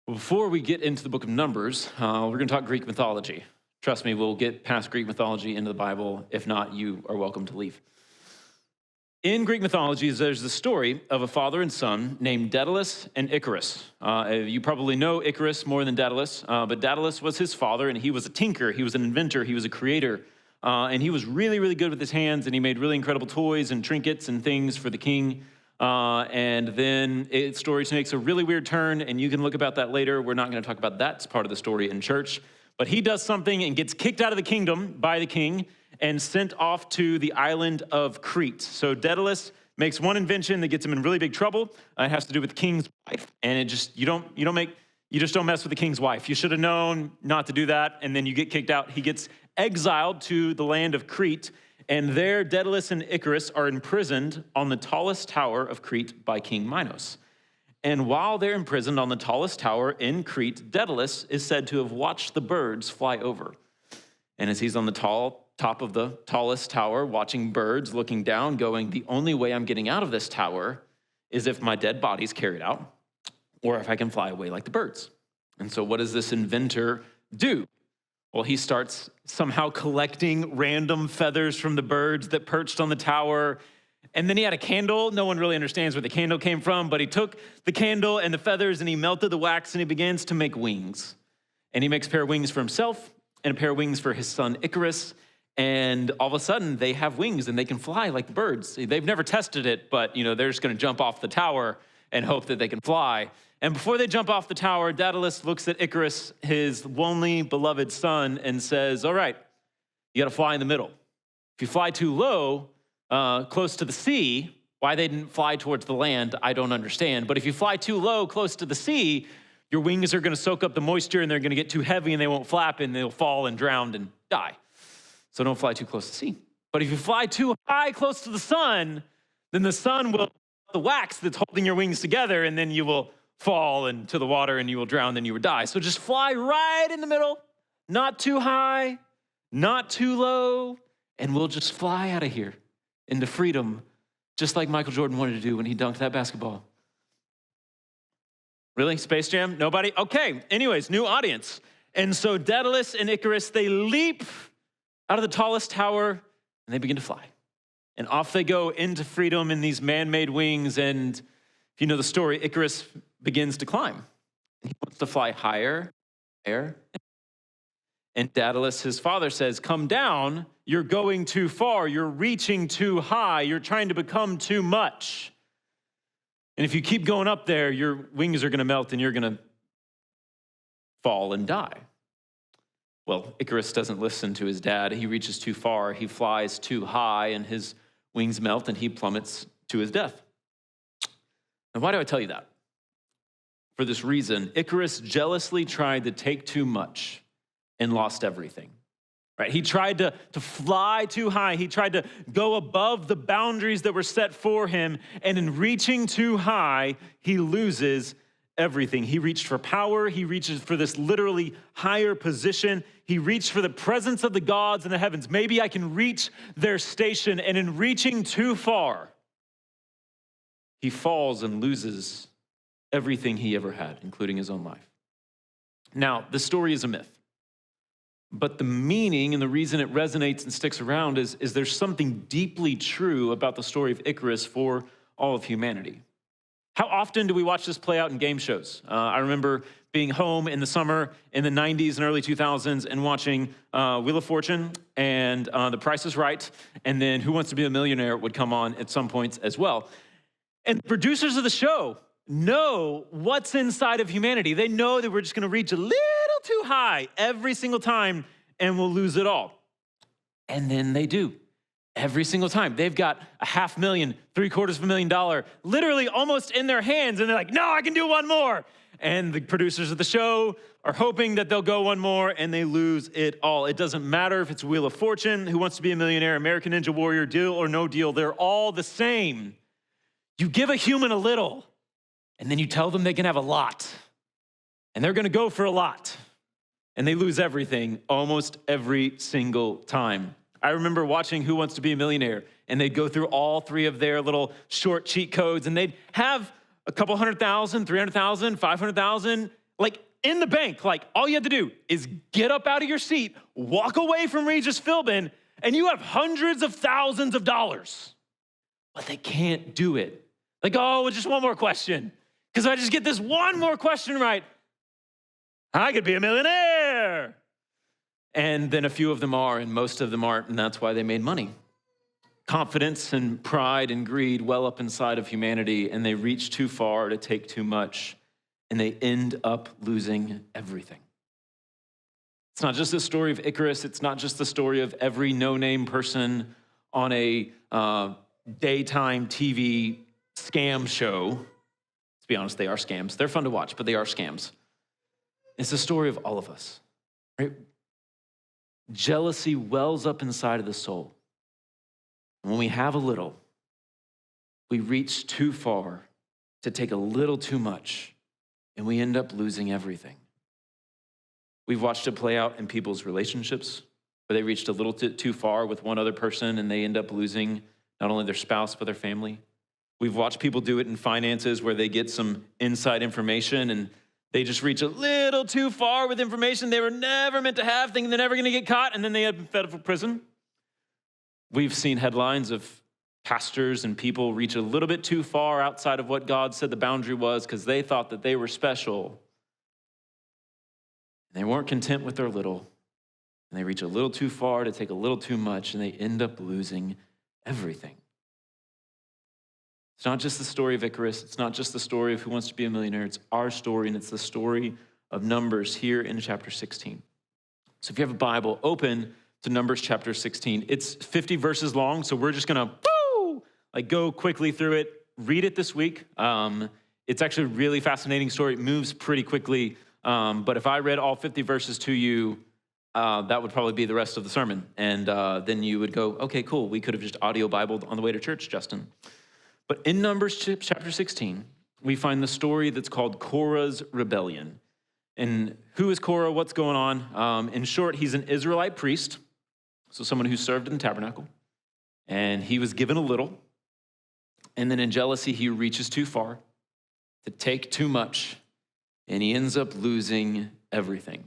Before we get into the book of Numbers, we're going to talk Greek mythology. Trust me, we'll get past Greek mythology into the Bible. If not, you are welcome to leave. In Greek mythology, there's the story of a father and son named Daedalus and Icarus. You probably know Icarus more than Daedalus, but Daedalus was his father, and he was a tinker, he was an inventor, he was a creator, and he was really, really good with his hands, and he made really incredible toys and trinkets and things for the king. And then story takes a really weird turn, and you can look about that later. We're not going to talk about that part of the story in church. But he does something and gets kicked out of the kingdom by the king and sent off to the island of Crete. So Daedalus makes one invention that gets him in really big trouble. It has to do with the king's wife, and you just don't mess with the king's wife. You should have known not to do that, and then you get kicked out. He gets exiled to the land of Crete. And there, Daedalus and Icarus are imprisoned on the tallest tower of Crete by King Minos. And while they're imprisoned on the tallest tower in Crete, Daedalus is said to have watched the birds fly over. And as he's on the top of the tallest tower, watching birds, looking down, going, the only way I'm getting out of this tower is if my dead body's carried out, or if I can fly away like the birds. And so what does this inventor do? Well, he starts somehow collecting random feathers from the birds that perched on the tower. And then he had a candle. No one really understands where the candle came from, but he took the candle and the feathers and he melted the wax and he begins to make wings. And he makes a pair of wings for himself and a pair of wings for his son Icarus. And all of a sudden they have wings and they can fly like the birds. They've never tested it, but they're just going to jump off the tower and hope that they can fly. And before they jump off the tower, Daedalus looks at Icarus, his lonely, beloved son, and says, all right, you got to fly in the middle. If you fly too low, close to the sea, why they didn't fly towards the land, I don't understand. But if you fly too low, close to the sea, your wings are going to soak up the moisture, and they're going to get too heavy, and they won't flap, and they'll fall and drown and die. So don't fly too close to the sea. But if you fly too high, close to the sun, then the sun will the wax that's holding your wings together, and then you will fall into the water and you will drown, then you will die. So just fly right in the middle, not too high, not too low, and we'll just fly out of here into freedom, just like Michael Jordan wanted to do when he dunked that basketball. Really? Space Jam? Nobody? Okay. Anyways, new audience. And so Daedalus and Icarus, they leap out of the tallest tower and they begin to fly. And off they go into freedom in these man-made wings. And if you know the story, Icarus begins to climb. He wants to fly higher, higher. And Daedalus, his father, says, come down. You're going too far. You're reaching too high. You're trying to become too much. And if you keep going up there, your wings are going to melt and you're going to fall and die. Well, Icarus doesn't listen to his dad. He reaches too far. He flies too high and his wings melt and he plummets to his death. And why do I tell you that? For this reason, Icarus jealously tried to take too much and lost everything. Right? He tried to fly too high. He tried to go above the boundaries that were set for him. And in reaching too high, he loses everything. He reached for power. He reaches for this literally higher position. He reached for the presence of the gods in the heavens. Maybe I can reach their station. And in reaching too far, he falls and loses everything he ever had, including his own life. Now, the story is a myth. But the meaning and the reason it resonates and sticks around is there's something deeply true about the story of Icarus for all of humanity. How often do we watch this play out in game shows? I remember being home in the summer in the 90s and early 2000s and watching Wheel of Fortune and The Price is Right, and then Who Wants to Be a Millionaire would come on at some points as well. And the producers of the show know what's inside of humanity. They know that we're just going to reach a little too high every single time and we'll lose it all. And then they do. Every single time. They've got $500,000, $750,000, literally almost in their hands. And they're like, no, I can do one more. And the producers of the show are hoping that they'll go one more and they lose it all. It doesn't matter if it's Wheel of Fortune, Who Wants to Be a Millionaire, American Ninja Warrior, Deal or No Deal. They're all the same. You give a human a little and then you tell them they can have a lot. And they're going to go for a lot. And they lose everything almost every single time. I remember watching Who Wants to Be a Millionaire, and they'd go through all three of their little short cheat codes, and they'd have a couple 100,000, 300,000, 500,000 like in the bank. Like all you have to do is get up out of your seat, walk away from Regis Philbin, and you have hundreds of thousands of dollars. But they can't do it. Like, oh, just one more question. Because if I just get this one more question right, I could be a millionaire. And then a few of them are, and most of them aren't, and that's why they made money. Confidence and pride and greed well up inside of humanity, and they reach too far to take too much, and they end up losing everything. It's not just the story of Icarus. It's not just the story of every no-name person on a daytime TV scam show. To be honest, they are scams. They're fun to watch, but they are scams. It's the story of all of us, right? Jealousy wells up inside of the soul. When we have a little, we reach too far to take a little too much, and we end up losing everything. We've watched it play out in people's relationships, where they reached a little too far with one other person, and they end up losing not only their spouse, but their family. We've watched people do it in finances, where they get some inside information, and they just reach a little too far with information they were never meant to have, thinking they're never going to get caught, and then they end up in federal prison. We've seen headlines of pastors and people reach a little bit too far outside of what God said the boundary was because they thought that they were special. And they weren't content with their little. And they reach a little too far to take a little too much, and they end up losing everything. It's not just the story of Icarus. It's not just the story of Who Wants to Be a Millionaire. It's our story, and it's the story of Numbers here in chapter 16. So if you have a Bible, open to Numbers chapter 16. It's 50 verses long, so we're just gonna go quickly through it. Read it this week. It's actually a really fascinating story. It moves pretty quickly, but if I read all 50 verses to you, that would probably be the rest of the sermon. And then you would go, okay, cool. We could have just audio Bibled on the way to church, Justin. But in Numbers chapter 16, we find the story that's called Korah's rebellion. And who is Korah? What's going on? In short, he's an Israelite priest, so someone who served in the tabernacle. And he was given a little. And then in jealousy, he reaches too far to take too much. And he ends up losing everything.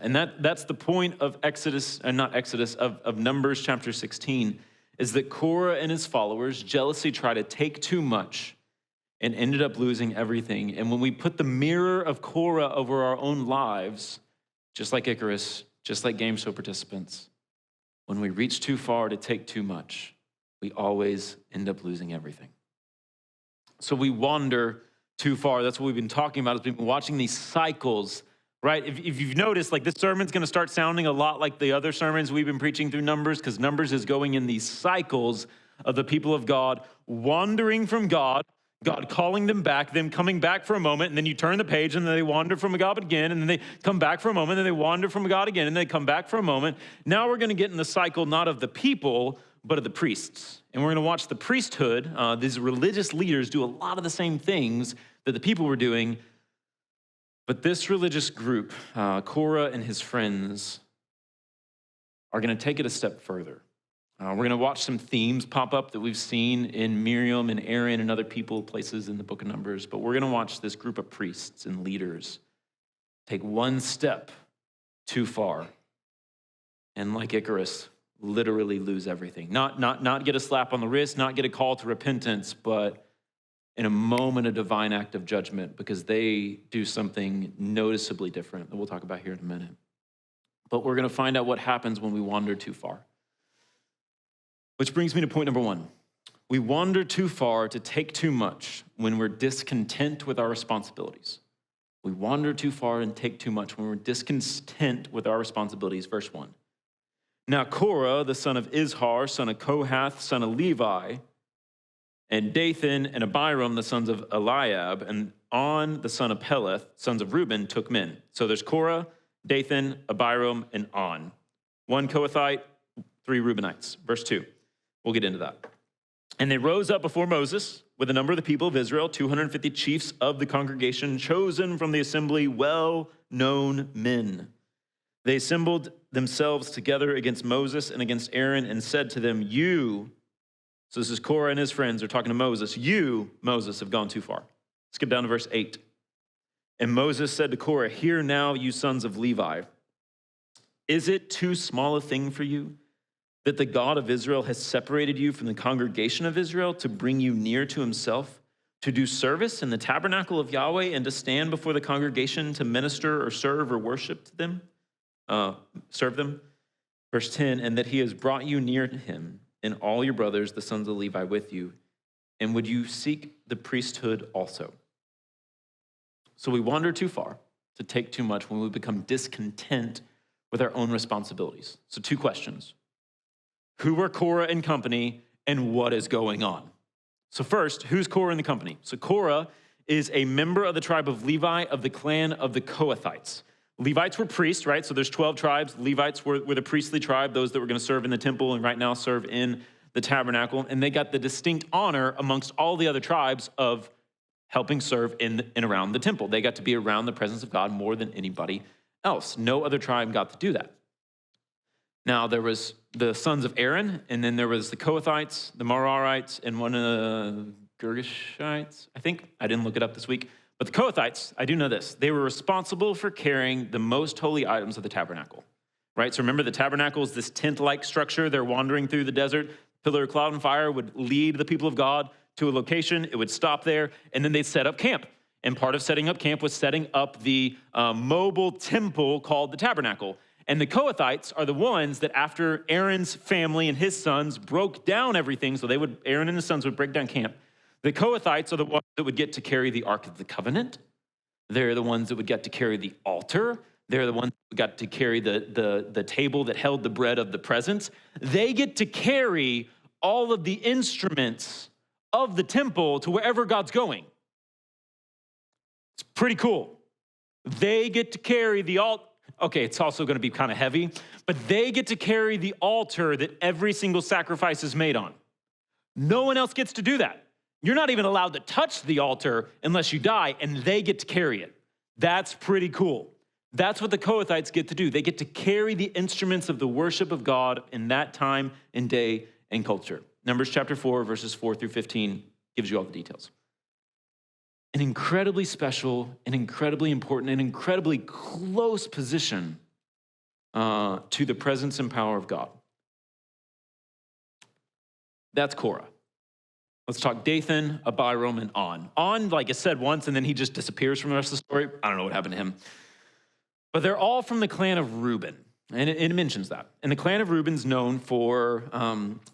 And that's the point of of Numbers chapter 16, is that Korah and his followers jealously try to take too much and ended up losing everything. And when we put the mirror of Korah over our own lives, just like Icarus, just like game show participants, when we reach too far to take too much, we always end up losing everything. So we wander too far. That's what we've been talking about, is we've been watching these cycles, right? If you've noticed, like, this sermon's going to start sounding a lot like the other sermons we've been preaching through Numbers, because Numbers is going in these cycles of the people of God wandering from God, God calling them back, them coming back for a moment, and then you turn the page, and then they wander from God again, and then they come back for a moment, and then they wander from God again, and they come back for a moment. Now we're going to get in the cycle not of the people, but of the priests. And we're going to watch the priesthood, these religious leaders, do a lot of the same things that the people were doing. But this religious group, Korah and his friends, are going to take it a step further. We're going to watch some themes pop up that we've seen in Miriam and Aaron and other people, places in the book of Numbers. But we're going to watch this group of priests and leaders take one step too far. And like Icarus, literally lose everything. Not get a slap on the wrist, not get a call to repentance, but in a moment, a divine act of judgment, because they do something noticeably different that we'll talk about here in a minute. But we're going to find out what happens when we wander too far. Which brings me to point number one. We wander too far to take too much when we're discontent with our responsibilities. We wander too far and take too much when we're discontent with our responsibilities. Verse 1. Now Korah, the son of Izhar, son of Kohath, son of Levi, and Dathan and Abiram, the sons of Eliab, and On, the son of Peleth, sons of Reuben, took men. So there's Korah, Dathan, Abiram, and On. 1 Kohathite, 3 Reubenites. Verse 2. We'll get into that. And they rose up before Moses with a number of the people of Israel, 250 chiefs of the congregation, chosen from the assembly, well-known men. They assembled themselves together against Moses and against Aaron and said to them, you, so this is Korah and his friends are talking to Moses, you, Moses, have gone too far. Skip down to verse 8. And Moses said to Korah, "Hear now, you sons of Levi, is it too small a thing for you that the God of Israel has separated you from the congregation of Israel to bring you near to himself, to do service in the tabernacle of Yahweh, and to stand before the congregation to minister or serve or worship to them, serve them?" Verse 10, "And that he has brought you near to him and all your brothers, the sons of Levi, with you. And would you seek the priesthood also?" So we wander too far to take too much when we become discontent with our own responsibilities. So 2 questions. Who are Korah and company, and what is going on? So first, who's Korah and the company? So Korah is a member of the tribe of Levi of the clan of the Kohathites. Levites were priests, right? So there's 12 tribes. Levites were the priestly tribe, those that were going to serve in the temple and right now serve in the tabernacle. And they got the distinct honor amongst all the other tribes of helping serve in and around the temple. They got to be around the presence of God more than anybody else. No other tribe got to do that. Now, there was the sons of Aaron, and then there was the Kohathites, the Merarites, and one of the Girgashites, I think. I didn't look it up this week. But the Kohathites, I do know this. They were responsible for carrying the most holy items of the tabernacle, right? So remember, the tabernacle is this tent-like structure. They're wandering through the desert. Pillar of cloud and fire would lead the people of God to a location. It would stop there, and then they'd set up camp. And part of setting up camp was setting up the mobile temple called the tabernacle. And the Kohathites are the ones that after Aaron's family and his sons broke down everything, so Aaron and his sons would break down camp. The Kohathites are the ones that would get to carry the Ark of the Covenant. They're the ones that would get to carry the altar. They're the ones who got to carry the table that held the bread of the presence. They get to carry all of the instruments of the temple to wherever God's going. It's pretty cool. They get to carry the altar. Okay, it's also going to be kind of heavy, but they get to carry the altar that every single sacrifice is made on. No one else gets to do that. You're not even allowed to touch the altar unless you die, and they get to carry it. That's pretty cool. That's what the Kohathites get to do. They get to carry the instruments of the worship of God in that time and day and culture. Numbers chapter 4, verses 4 through 15 gives you all the details. An incredibly special, an incredibly important, an incredibly close position to the presence and power of God. That's Korah. Let's talk Dathan, Abiram, and On. On, like I said once, and then he just disappears from the rest of the story. I don't know what happened to him. But they're all from the clan of Reuben, and it mentions that. And the clan of Reuben's known for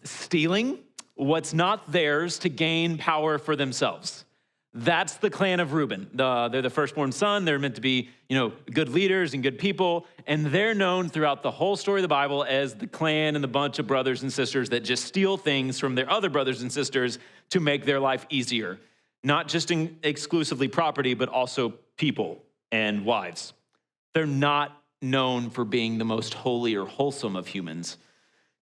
stealing what's not theirs to gain power for themselves. That's the clan of Reuben. They're the firstborn son. They're meant to be, good leaders and good people. And they're known throughout the whole story of the Bible as the clan and the bunch of brothers and sisters that just steal things from their other brothers and sisters to make their life easier. Not just exclusively property, but also people and wives. They're not known for being the most holy or wholesome of humans.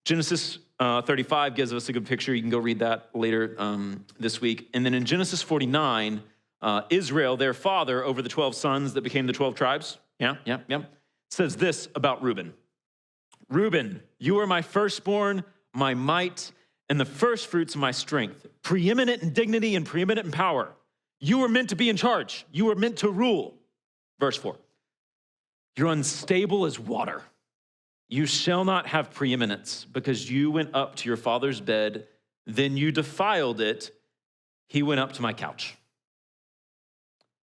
Genesis 35 gives us a good picture. You can go read that later this week. And then in Genesis 49, Israel, their father over the 12 sons that became the 12 tribes, says this about Reuben. Reuben, you are my firstborn, my might, and the first fruits of my strength, preeminent in dignity and preeminent in power. You were meant to be in charge. You were meant to rule. Verse 4, you're unstable as water. You shall not have preeminence because you went up to your father's bed, then you defiled it. He went up to my couch.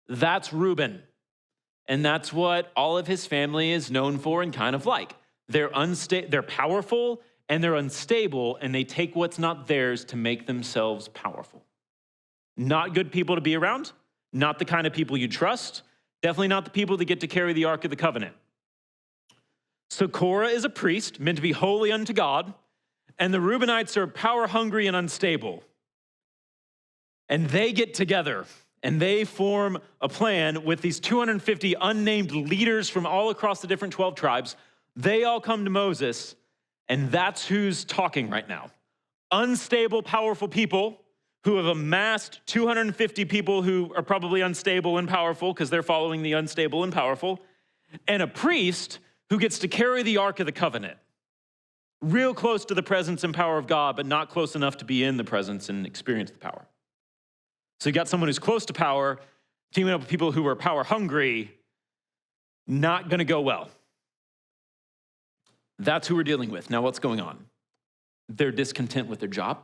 That's Reuben. And that's what all of his family is known for and kind of like. They're powerful and they're unstable, and they take what's not theirs to make themselves powerful. Not good people to be around, not the kind of people you trust, definitely not the people that get to carry the Ark of the Covenant. So Korah is a priest, meant to be holy unto God, and the Reubenites are power-hungry and unstable. And they get together, and they form a plan with these 250 unnamed leaders from all across the different 12 tribes. They all come to Moses, and that's who's talking right now. Unstable, powerful people who have amassed 250 people who are probably unstable and powerful because they're following the unstable and powerful, and a priest who gets to carry the Ark of the Covenant. Real close to the presence and power of God, but not close enough to be in the presence and experience the power. So you got someone who's close to power, teaming up with people who are power hungry, not going to go well. That's who we're dealing with. Now, what's going on? They're discontent with their job.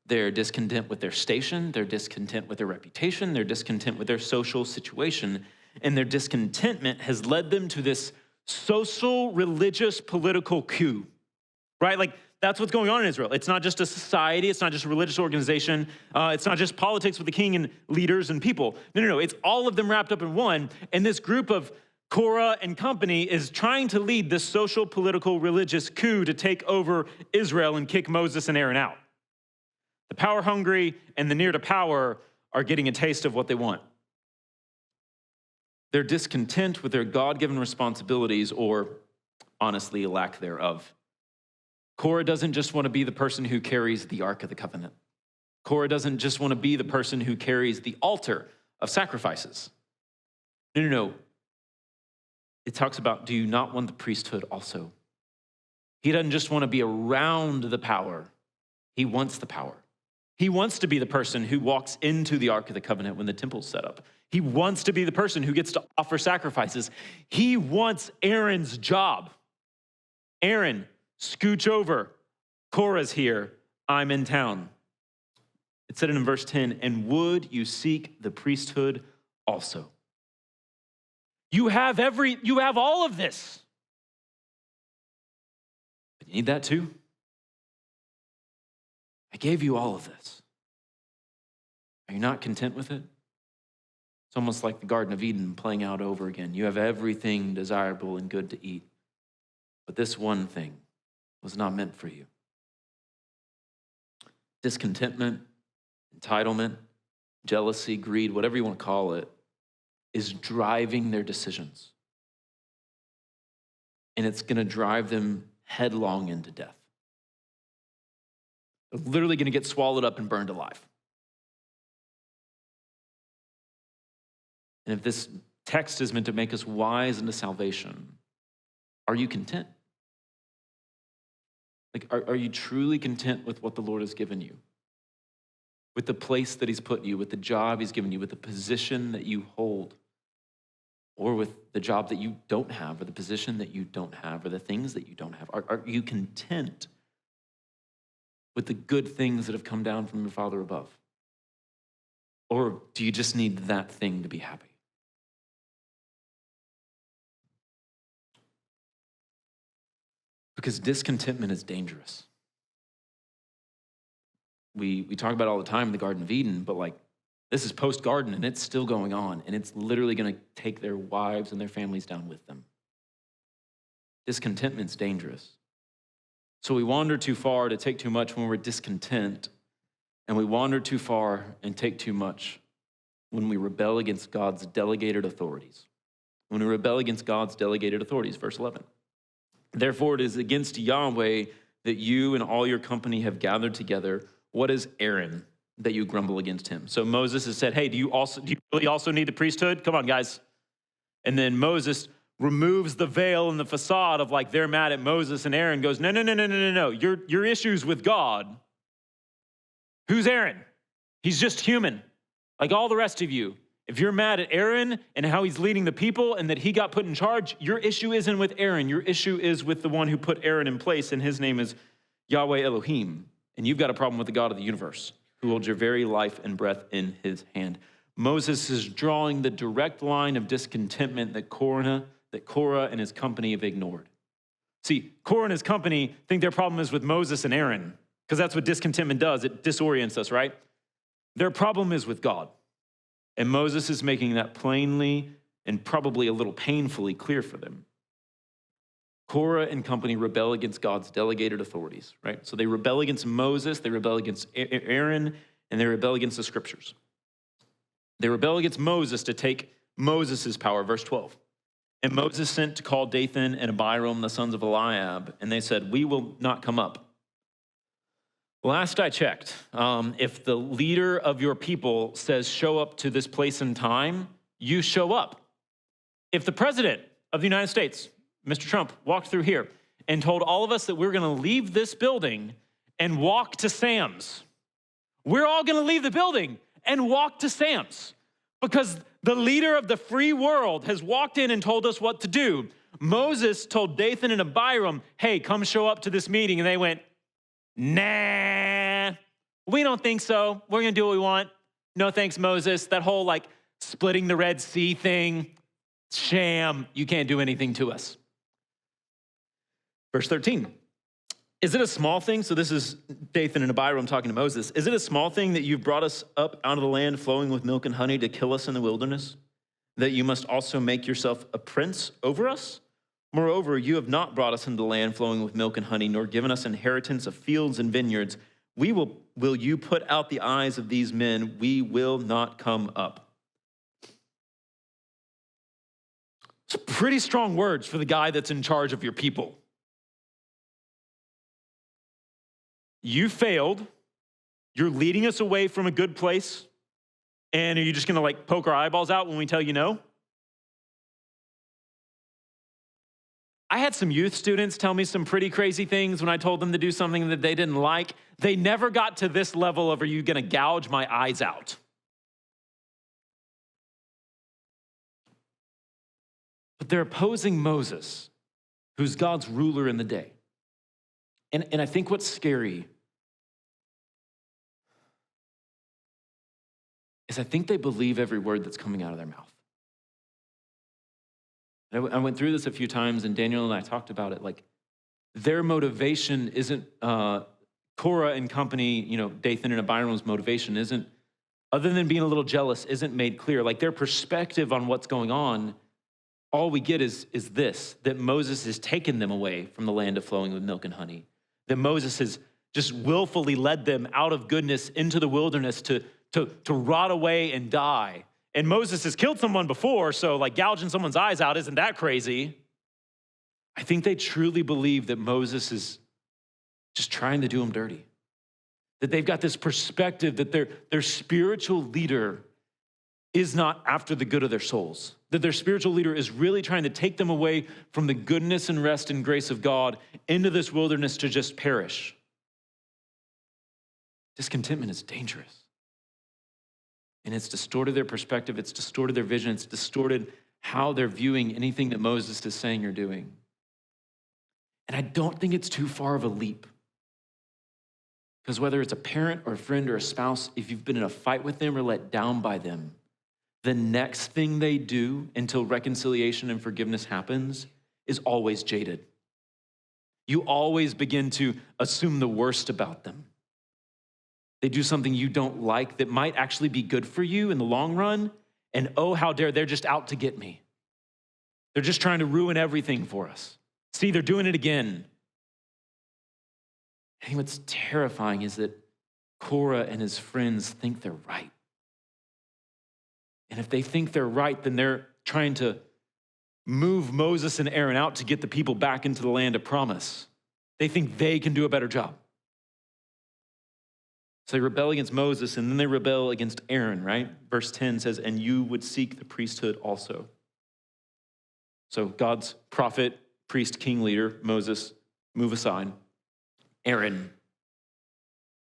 They're discontent with their station. They're discontent with their reputation. They're discontent with their social situation. And their discontentment has led them to this social, religious, political coup, right? Like, that's what's going on in Israel. It's not just a society. It's not just a religious organization. It's not just politics with the king and leaders and people. No. It's all of them wrapped up in one. And this group of Korah and company is trying to lead this social, political, religious coup to take over Israel and kick Moses and Aaron out. The power hungry and the near to power are getting a taste of what they want. They're discontent with their God-given responsibilities, or honestly, a lack thereof. Korah doesn't just want to be the person who carries the Ark of the Covenant. Korah doesn't just want to be the person who carries the altar of sacrifices. No. It talks about, do you not want the priesthood also? He doesn't just want to be around the power. He wants the power. He wants to be the person who walks into the Ark of the Covenant when the temple's set up. He wants to be the person who gets to offer sacrifices. He wants Aaron's job. Aaron, scooch over. Korah's here. I'm in town. It said it in verse 10, and would you seek the priesthood also? You have all of this. But you need that too? I gave you all of this. Are you not content with it? It's almost like the Garden of Eden playing out over again. You have everything desirable and good to eat, but this one thing was not meant for you. Discontentment, entitlement, jealousy, greed, whatever you want to call it, is driving their decisions. And it's going to drive them headlong into death. They're literally going to get swallowed up and burned alive. And if this text is meant to make us wise into salvation, are you content? Like, are you truly content with what the Lord has given you? With the place that he's put you, with the job he's given you, with the position that you hold, or with the job that you don't have, or the position that you don't have, or the things that you don't have? Are you content with the good things that have come down from your Father above? Or do you just need that thing to be happy? Because discontentment is dangerous. We talk about it all the time in the Garden of Eden, but like, this is post-garden and it's still going on, and it's literally going to take their wives and their families down with them. Discontentment's dangerous. So we wander too far to take too much when we're discontent, and we wander too far and take too much when we rebel against God's delegated authorities. When we rebel against God's delegated authorities, verse 11. Therefore, it is against Yahweh that you and all your company have gathered together. What is Aaron that you grumble against him? So Moses has said, hey, do you really also need the priesthood? Come on, guys. And then Moses removes the veil and the facade of like they're mad at Moses, and Aaron goes, no. Your issue's with God. Who's Aaron? He's just human, like all the rest of you. If you're mad at Aaron and how he's leading the people and that he got put in charge, your issue isn't with Aaron. Your issue is with the one who put Aaron in place, and his name is Yahweh Elohim. And you've got a problem with the God of the universe, who holds your very life and breath in his hand. Moses is drawing the direct line of discontentment that Korah and his company have ignored. See, Korah and his company think their problem is with Moses and Aaron, because that's what discontentment does. It disorients us, right? Their problem is with God. And Moses is making that plainly and probably a little painfully clear for them. Korah and company rebel against God's delegated authorities, right? So they rebel against Moses, they rebel against Aaron, and they rebel against the scriptures. They rebel against Moses to take Moses' power, verse 12. And Moses sent to call Dathan and Abiram, the sons of Eliab, and they said, we will not come up. Last I checked, if the leader of your people says, show up to this place and time, you show up. If the president of the United States, Mr. Trump, walked through here and told all of us that we're going to leave this building and walk to Sam's, we're all going to leave the building and walk to Sam's. Because the leader of the free world has walked in and told us what to do. Moses told Dathan and Abiram, hey, come show up to this meeting. And they went, nah, we don't think so. We're going to do what we want. No thanks, Moses. That whole splitting the Red Sea thing, sham. You can't do anything to us. Verse 13. Is it a small thing? So this is Dathan and Abiram talking to Moses. Is it a small thing that you've brought us up out of the land flowing with milk and honey to kill us in the wilderness? That you must also make yourself a prince over us? Moreover, you have not brought us into the land flowing with milk and honey, nor given us inheritance of fields and vineyards. Will you put out the eyes of these men? We will not come up. It's pretty strong words for the guy that's in charge of your people. You failed. You're leading us away from a good place. And are you just going to poke our eyeballs out when we tell you no? I had some youth students tell me some pretty crazy things when I told them to do something that they didn't like. They never got to this level of, are you going to gouge my eyes out? But they're opposing Moses, who's God's ruler in the day. And I think what's scary is I think they believe every word that's coming out of their mouth. I went through this a few times, and Daniel and I talked about it. Their motivation isn't, Korah and company, Dathan and Abiram's motivation isn't, other than being a little jealous, isn't made clear. Their perspective on what's going on, all we get is this, that Moses has taken them away from the land of flowing with milk and honey. That Moses has just willfully led them out of goodness into the wilderness to rot away and die. And Moses has killed someone before, so gouging someone's eyes out isn't that crazy. I think they truly believe that Moses is just trying to do them dirty. That they've got this perspective that their spiritual leader is not after the good of their souls. That their spiritual leader is really trying to take them away from the goodness and rest and grace of God into this wilderness to just perish. Discontentment is dangerous. And it's distorted their perspective, it's distorted their vision, it's distorted how they're viewing anything that Moses is saying or doing. And I don't think it's too far of a leap. Because whether it's a parent or a friend or a spouse, if you've been in a fight with them or let down by them, the next thing they do until reconciliation and forgiveness happens is always jaded. You always begin to assume the worst about them. They do something you don't like that might actually be good for you in the long run, and oh, how dare, they're just out to get me. They're just trying to ruin everything for us. See, they're doing it again. I think what's terrifying is that Korah and his friends think they're right. And if they think they're right, then they're trying to move Moses and Aaron out to get the people back into the land of promise. They think they can do a better job. So they rebel against Moses, and then they rebel against Aaron, right? Verse 10 says, and you would seek the priesthood also. So God's prophet, priest, king, leader, Moses, move aside. Aaron,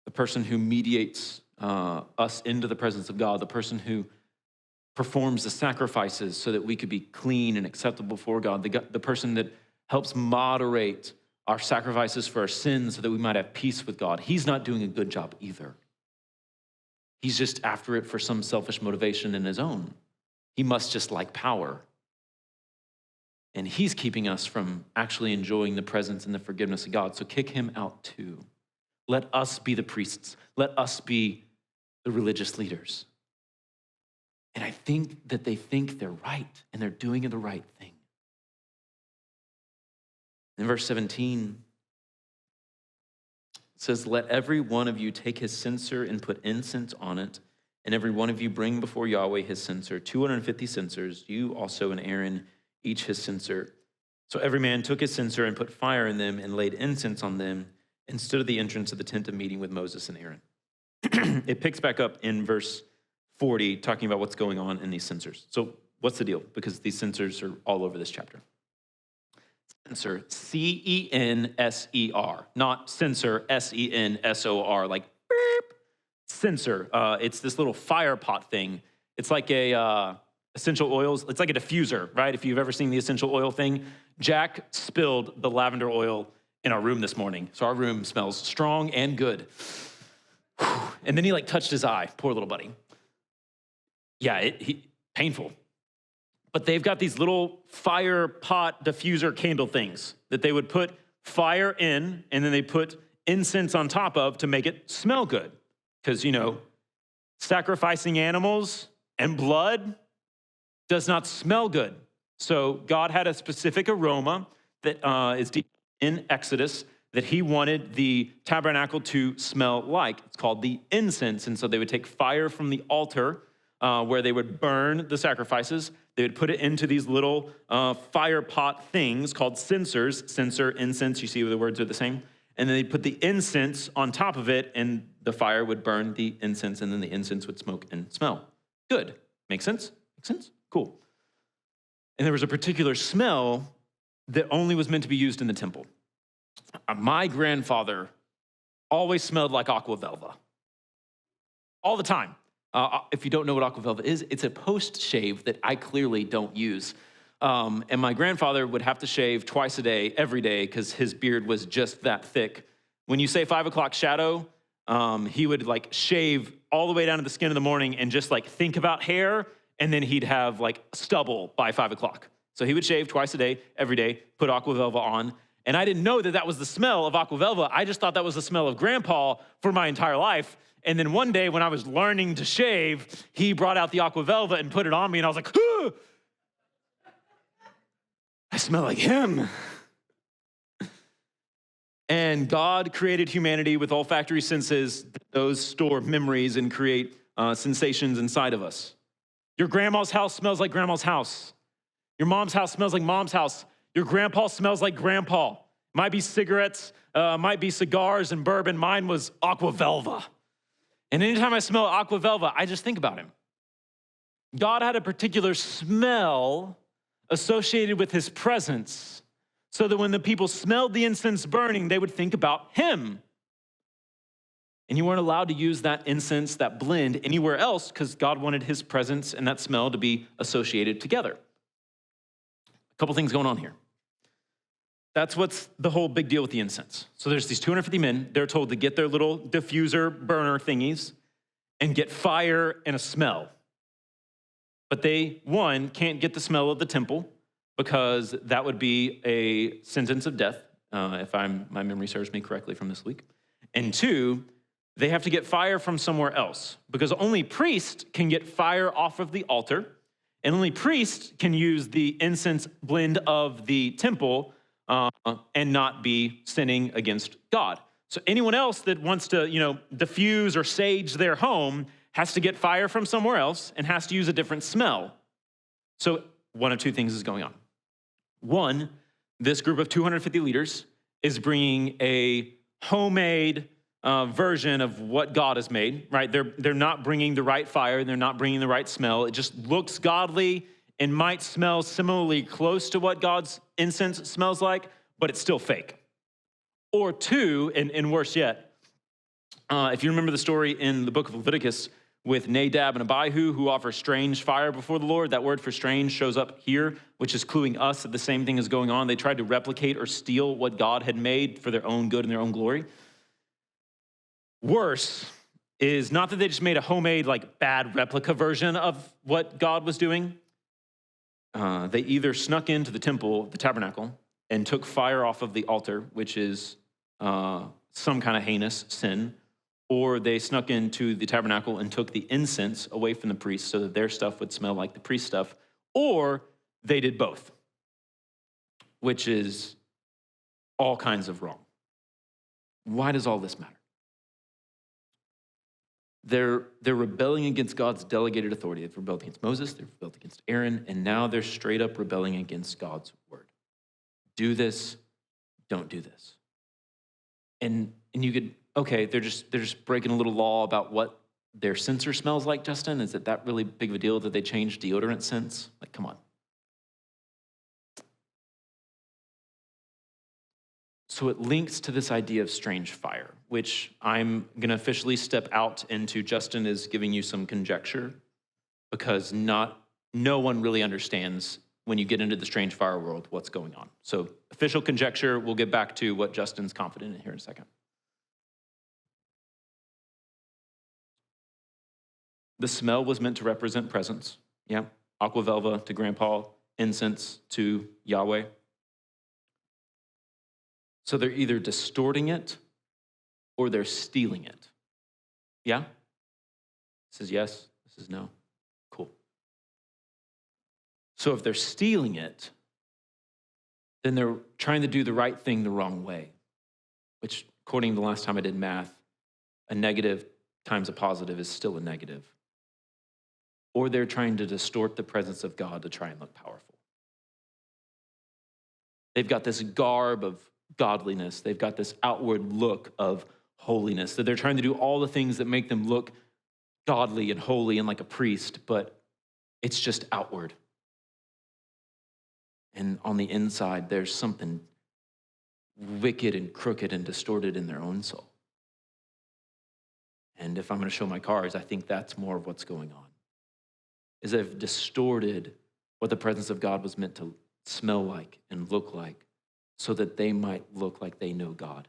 the person who mediates us into the presence of God, the person who performs the sacrifices so that we could be clean and acceptable before God, the person that helps moderate our sacrifices for our sins so that we might have peace with God. He's not doing a good job either. He's just after it for some selfish motivation in his own. He must just like power. And he's keeping us from actually enjoying the presence and the forgiveness of God. So kick him out too. Let us be the priests. Let us be the religious leaders. And I think that they think they're right and they're doing the right thing. In verse 17, it says, let every one of you take his censer and put incense on it, and every one of you bring before Yahweh his censer, 250 censers, you also and Aaron, each his censer. So every man took his censer and put fire in them and laid incense on them and stood at the entrance of the tent of meeting with Moses and Aaron. It picks back up in verse 40, talking about what's going on in these censers. So what's the deal? Because these censers are all over this chapter. Censer, C-E-N-S-E-R, not censor, S-E-N-S-O-R, like beep. Censer. It's this little fire pot thing. It's like a essential oils. It's like a diffuser, right? If you've ever seen the essential oil thing. Jack spilled the lavender oil in our room this morning. So our room smells strong and good. And then he like touched his eye, poor little buddy. Yeah, painful. But they've got these little fire pot diffuser candle things that they would put fire in, and then they put incense on top of to make it smell good. Because, sacrificing animals and blood does not smell good. So God had a specific aroma that is in Exodus that he wanted the tabernacle to smell like. It's called the incense. And so they would take fire from the altar where they would burn the sacrifices. They would put it into these little fire pot things called censers. Censer, incense, you see the words are the same. And then they'd put the incense on top of it, and the fire would burn the incense, and then the incense would smoke and smell good. Make sense? Make sense? Cool. And there was a particular smell that only was meant to be used in the temple. My grandfather always smelled like aqua velva. All the time. If you don't know what aqua velva is, it's a post-shave that I clearly don't use. And my grandfather would have to shave twice a day, every day, because his beard was just that thick. When you say 5 o'clock shadow, he would like shave all the way down to the skin in the morning and just like think about hair, and then he'd have like stubble by 5 o'clock. So he would shave twice a day, every day, put aqua velva on. And I didn't know that that was the smell of aqua velva. I just thought that was the smell of grandpa for my entire life. And then one day when I was learning to shave, he brought out the aqua velva and put it on me, and I was like, "Huh! I smell like him." And God created humanity with olfactory senses. Those store memories and create sensations inside of us. Your grandma's house smells like grandma's house. Your mom's house smells like mom's house. Your grandpa smells like grandpa. Might be cigarettes, might be cigars and bourbon. Mine was aqua velva. And anytime I smell aqua velva, I just think about him. God had a particular smell associated with his presence, so that when the people smelled the incense burning, they would think about him. And you weren't allowed to use that incense, that blend, anywhere else, because God wanted his presence and that smell to be associated together. A couple things going on here. That's what's the whole big deal with the incense. So there's these 250 men. They're told to get their little diffuser burner thingies and get fire and a smell. But they, one, can't get the smell of the temple, because that would be a sentence of death, if my memory serves me correctly from this week. And two, they have to get fire from somewhere else, because only priest can get fire off of the altar, and only priest can use the incense blend of the temple and not be sinning against God. So anyone else that wants to, diffuse or sage their home has to get fire from somewhere else and has to use a different smell. So one of two things is going on. One, this group of 250 leaders is bringing a homemade version of what God has made, right? They're not bringing the right fire. They're not bringing the right smell. It just looks godly and might smell similarly close to what God's incense smells like, but it's still fake. Or two, and worse yet, if you remember the story in the book of Leviticus with Nadab and Abihu, who offer strange fire before the Lord. That word for strange shows up here, which is cluing us that the same thing is going on. They tried to replicate or steal what God had made for their own good and their own glory. Worse is not that they just made a homemade, bad replica version of what God was doing. They either snuck into the temple, the tabernacle, and took fire off of the altar, which is some kind of heinous sin, or they snuck into the tabernacle and took the incense away from the priests so that their stuff would smell like the priest stuff, or they did both, which is all kinds of wrong. Why does all this matter? They're rebelling against God's delegated authority. They've rebelled against Moses, they've rebelled against Aaron, and now they're straight up rebelling against God's word. Do this, don't do this. And you could, okay, they're just breaking a little law about what their censer smells like, Justin. Is it that really big of a deal that they changed deodorant scents? Come on. So it links to this idea of strange fire, which I'm going to officially step out into. Justin is giving you some conjecture. because no one really understands when you get into the strange fire world what's going on. So official conjecture, we'll get back to what Justin's confident in here in a second. The smell was meant to represent presence. Yeah. Aqua velva to grandpa, incense to Yahweh. So they're either distorting it or they're stealing it. Yeah? This is yes, this is no. Cool. So if they're stealing it, then they're trying to do the right thing the wrong way, which, according to the last time I did math, a negative times a positive is still a negative. Or they're trying to distort the presence of God to try and look powerful. They've got this garb of godliness. They've got this outward look of holiness. That they're trying to do all the things that make them look godly and holy and like a priest, but it's just outward. And on the inside, there's something wicked and crooked and distorted in their own soul. And if I'm going to show my cards, I think that's more of what's going on. Is they've distorted what the presence of God was meant to smell like and look like so that they might look like they know God.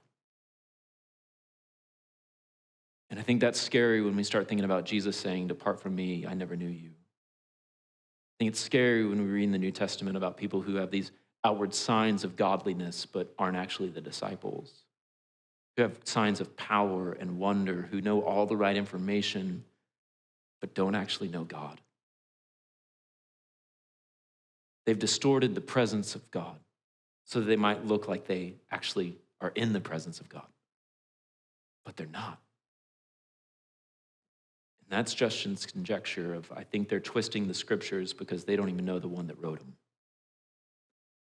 And I think that's scary when we start thinking about Jesus saying, "Depart from me, I never knew you." I think it's scary when we read in the New Testament about people who have these outward signs of godliness but aren't actually the disciples, who have signs of power and wonder, who know all the right information but don't actually know God. They've distorted the presence of God so that they might look like they actually are in the presence of God, but they're not. And that's Justin's conjecture of, I think they're twisting the scriptures because they don't even know the one that wrote them.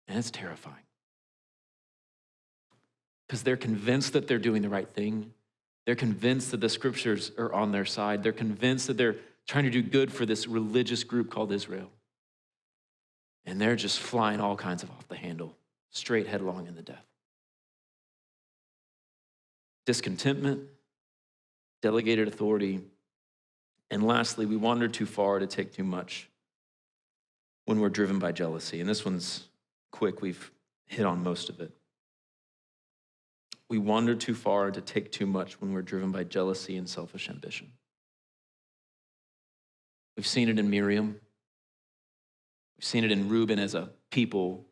And it's terrifying. Because they're convinced that they're doing the right thing. They're convinced that the scriptures are on their side. They're convinced that they're trying to do good for this religious group called Israel. And they're just flying all kinds of off the handle, straight headlong into death. Discontentment, delegated authority, and lastly, we wander too far to take too much when we're driven by jealousy. And this one's quick. We've hit on most of it. We wander too far to take too much when we're driven by jealousy and selfish ambition. We've seen it in Miriam. We've seen it in Reuben as a people,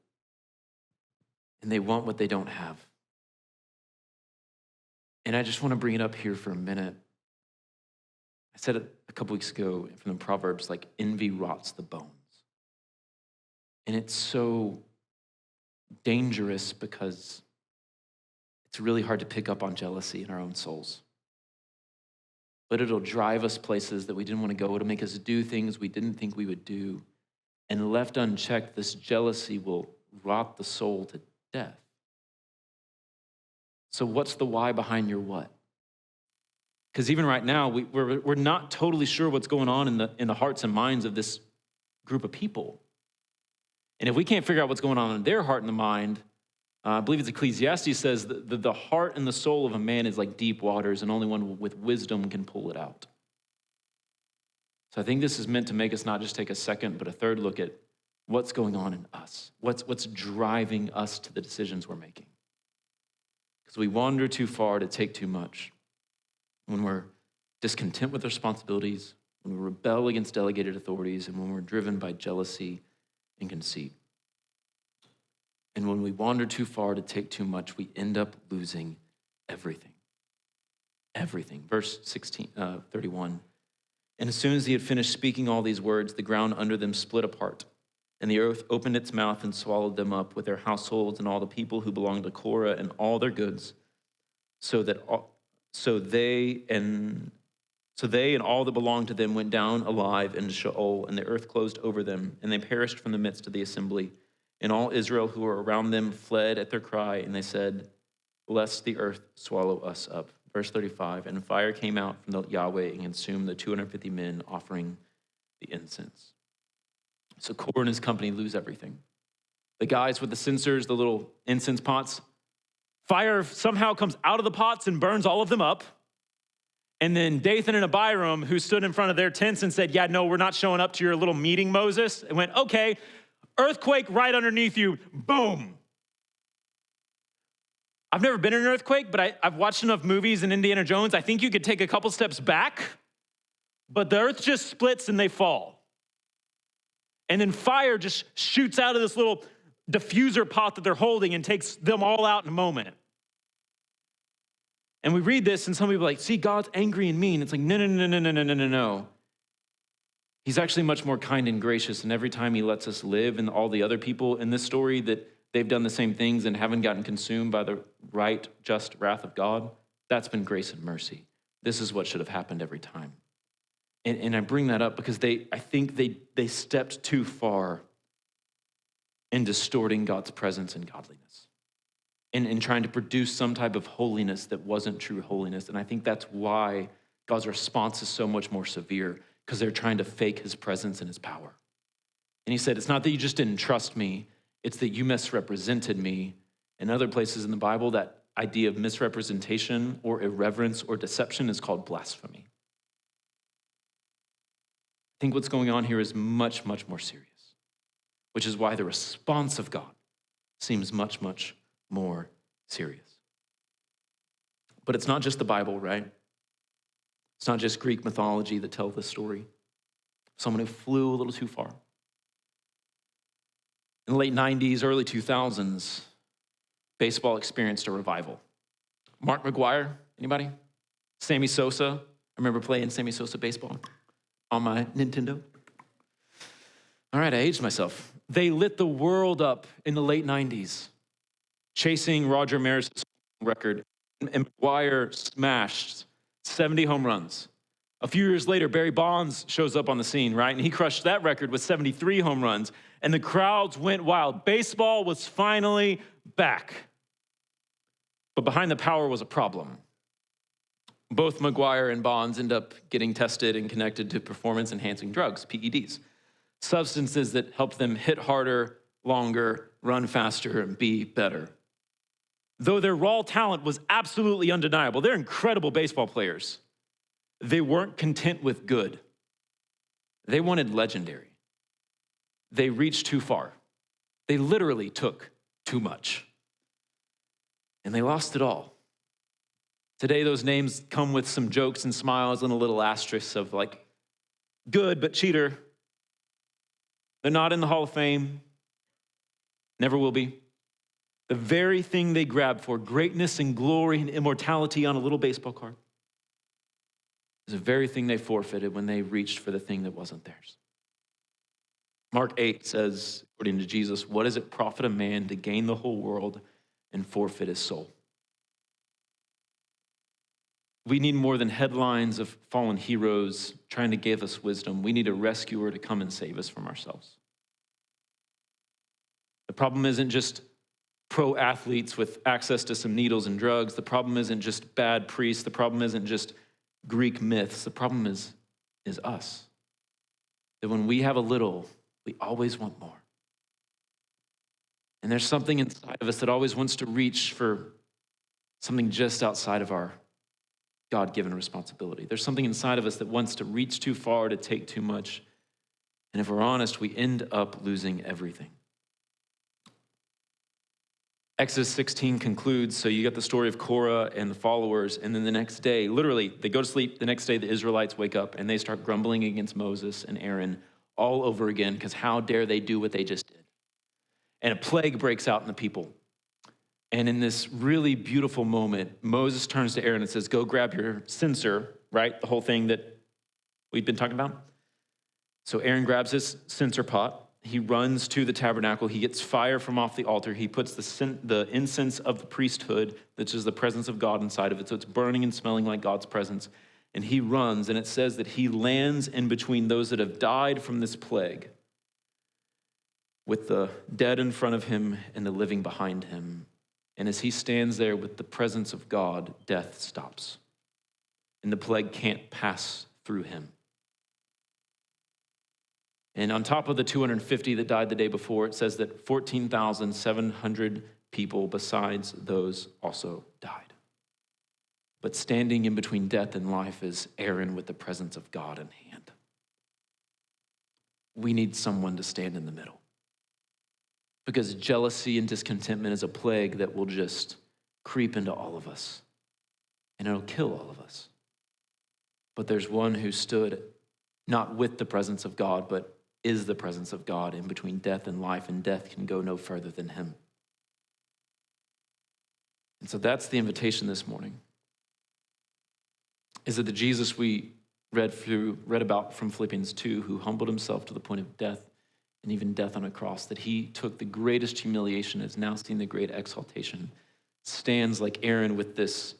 and they want what they don't have. And I just want to bring it up here for a minute. I said it a couple weeks ago from the Proverbs, like envy rots the bones. And it's so dangerous because it's really hard to pick up on jealousy in our own souls. But it'll drive us places that we didn't want to go. It'll make us do things we didn't think we would do. And left unchecked, this jealousy will rot the soul to death. So what's the why behind your what? Because even right now, we're not totally sure what's going on in the hearts and minds of this group of people. And if we can't figure out what's going on in their heart and the mind, I believe it's Ecclesiastes says that the heart and the soul of a man is like deep waters, and only one with wisdom can pull it out. So I think this is meant to make us not just take a second, but a third look at what's going on in us, what's driving us to the decisions we're making. Because we wander too far to take too much. When we're discontent with responsibilities, when we rebel against delegated authorities, and when we're driven by jealousy and conceit. And when we wander too far to take too much, we end up losing everything. Everything. Verse 31. And as soon as he had finished speaking all these words, the ground under them split apart, and the earth opened its mouth and swallowed them up with their households and all the people who belonged to Korah and all their goods, so they and all that belonged to them went down alive into Sheol, and the earth closed over them, and they perished from the midst of the assembly. And all Israel who were around them fled at their cry, and they said, "Lest the earth swallow us up." Verse 35, and fire came out from the Yahweh and consumed the 250 men offering the incense. So Korah and his company lose everything. The guys with the censers, the little incense pots, fire somehow comes out of the pots and burns all of them up. And then Dathan and Abiram, who stood in front of their tents and said, yeah, no, we're not showing up to your little meeting, Moses. And went, okay, earthquake right underneath you, boom. I've never been in an earthquake, but I've watched enough movies in Indiana Jones. I think you could take a couple steps back, but the earth just splits and they fall. And then fire just shoots out of this little diffuser pot that they're holding and takes them all out in a moment. And we read this and some people are like, see, God's angry and mean. It's like, no. He's actually much more kind and gracious. And every time he lets us live, and all the other people in this story that they've done the same things and haven't gotten consumed by the right, just wrath of God, that's been grace and mercy. This is what should have happened every time. And I bring that up because I think they stepped too far in distorting God's presence and godliness. In trying to produce some type of holiness that wasn't true holiness. And I think that's why God's response is so much more severe, because they're trying to fake his presence and his power. And he said, it's not that you just didn't trust me, it's that you misrepresented me. In other places in the Bible, that idea of misrepresentation or irreverence or deception is called blasphemy. I think what's going on here is much, much more serious, which is why the response of God seems much, much more serious. But it's not just the Bible, right? It's not just Greek mythology that tells this story. Someone who flew a little too far. In the late 90s, early 2000s, baseball experienced a revival. Mark McGwire, anybody? Sammy Sosa. I remember playing Sammy Sosa baseball on my Nintendo. All right, I aged myself. They lit the world up in the late 90s, chasing Roger Maris' record, and McGwire smashed 70 home runs. A few years later, Barry Bonds shows up on the scene, right? And he crushed that record with 73 home runs, and the crowds went wild. Baseball was finally back. But behind the power was a problem. Both McGwire and Bonds end up getting tested and connected to performance-enhancing drugs, PEDs, substances that help them hit harder, longer, run faster, and be better. Though their raw talent was absolutely undeniable, they're incredible baseball players, they weren't content with good. They wanted legendary. They reached too far. They literally took too much. And they lost it all. Today, those names come with some jokes and smiles and a little asterisk of like, good, but cheater. They're not in the Hall of Fame. Never will be. The very thing they grabbed for, greatness and glory and immortality on a little baseball card, is the very thing they forfeited when they reached for the thing that wasn't theirs. Mark 8 says, according to Jesus, what does it profit a man to gain the whole world and forfeit his soul? We need more than headlines of fallen heroes trying to give us wisdom. We need a rescuer to come and save us from ourselves. The problem isn't just pro athletes with access to some needles and drugs. The problem isn't just bad priests. The problem isn't just Greek myths. The problem is us. That when we have a little, we always want more. And there's something inside of us that always wants to reach for something just outside of our God-given responsibility. There's something inside of us that wants to reach too far, to take too much. And if we're honest, we end up losing everything. Exodus 16 concludes, so you got the story of Korah and the followers, and then the next day, literally, they go to sleep. The next day, the Israelites wake up, and they start grumbling against Moses and Aaron all over again, because how dare they do what they just did? And a plague breaks out in the people. And in this really beautiful moment, Moses turns to Aaron and says, go grab your censer, right? The whole thing that we've been talking about. So Aaron grabs his censer pot. He runs to the tabernacle. He gets fire from off the altar. He puts the incense of the priesthood, which is the presence of God inside of it. So it's burning and smelling like God's presence. And he runs, and it says that he lands in between those that have died from this plague, with the dead in front of him and the living behind him. And as he stands there with the presence of God, death stops. And the plague can't pass through him. And on top of the 250 that died the day before, it says that 14,700 people besides those also died. But standing in between death and life is Aaron with the presence of God in hand. We need someone to stand in the middle. Because jealousy and discontentment is a plague that will just creep into all of us. And it'll kill all of us. But there's one who stood not with the presence of God, but is the presence of God in between death and life, and death can go no further than him. And so that's the invitation this morning. Is that the Jesus we read about from Philippians 2, who humbled himself to the point of death, and even death on a cross, that he took the greatest humiliation, has now seen the great exaltation, stands like Aaron with this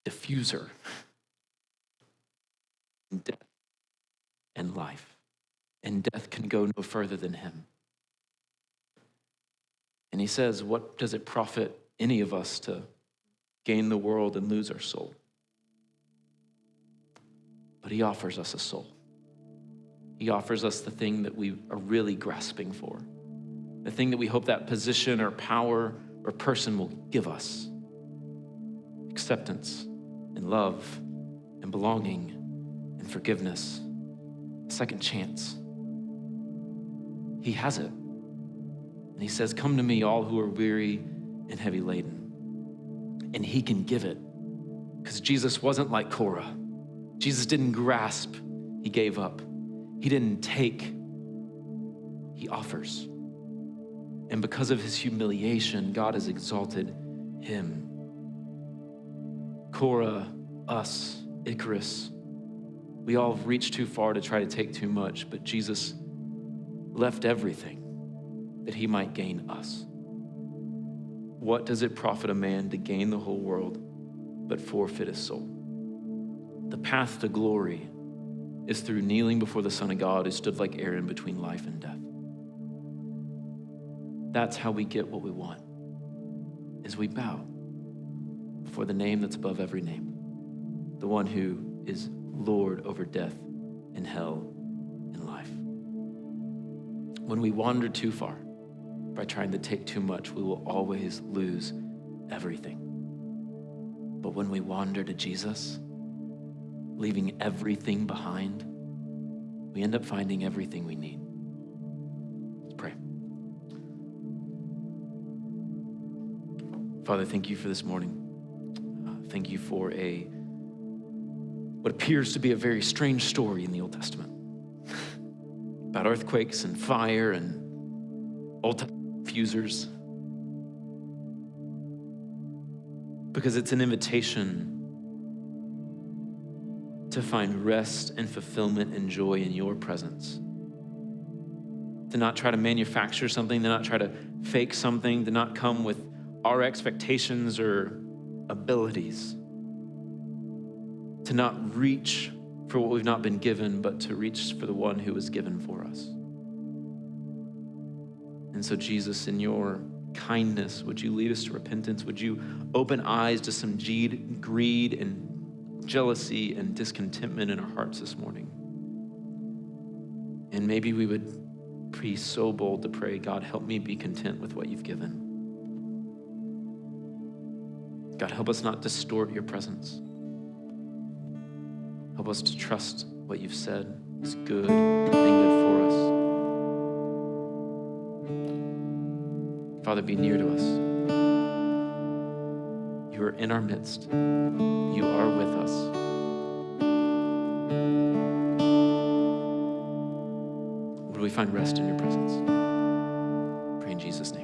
diffuser, death and life. And death can go no further than him. And he says, what does it profit any of us to gain the world and lose our soul? But he offers us a soul. He offers us the thing that we are really grasping for, the thing that we hope that position or power or person will give us. Acceptance and love and belonging and forgiveness, a second chance. He has it. And he says, come to me, all who are weary and heavy laden. And he can give it, because Jesus wasn't like Korah. Jesus didn't grasp, he gave up. He didn't take, he offers. And because of his humiliation, God has exalted him. Korah, us, Icarus, we all have reached too far to try to take too much, but Jesus left everything that he might gain us. What does it profit a man to gain the whole world but forfeit his soul? The path to glory is through kneeling before the Son of God who stood like Aaron between life and death. That's how we get what we want, is we bow before the name that's above every name, the one who is Lord over death and hell and life. When we wander too far by trying to take too much, we will always lose everything. But when we wander to Jesus, leaving everything behind, we end up finding everything we need. Let's pray. Father, thank you for this morning. Thank you for what appears to be a very strange story in the Old Testament about earthquakes and fire and Old Testament diffusers. Because it's an invitation to find rest and fulfillment and joy in your presence. To not try to manufacture something, to not try to fake something, to not come with our expectations or abilities. To not reach for what we've not been given, but to reach for the one who was given for us. And so Jesus, in your kindness, would you lead us to repentance? Would you open eyes to some greed and jealousy and discontentment in our hearts this morning? And maybe we would be so bold to pray, God, help me be content with what you've given. God, help us not distort your presence. Help us to trust what you've said is good and good for us. Father, be near to us. You are in our midst. You are with us. Would we find rest in your presence? Pray in Jesus' name.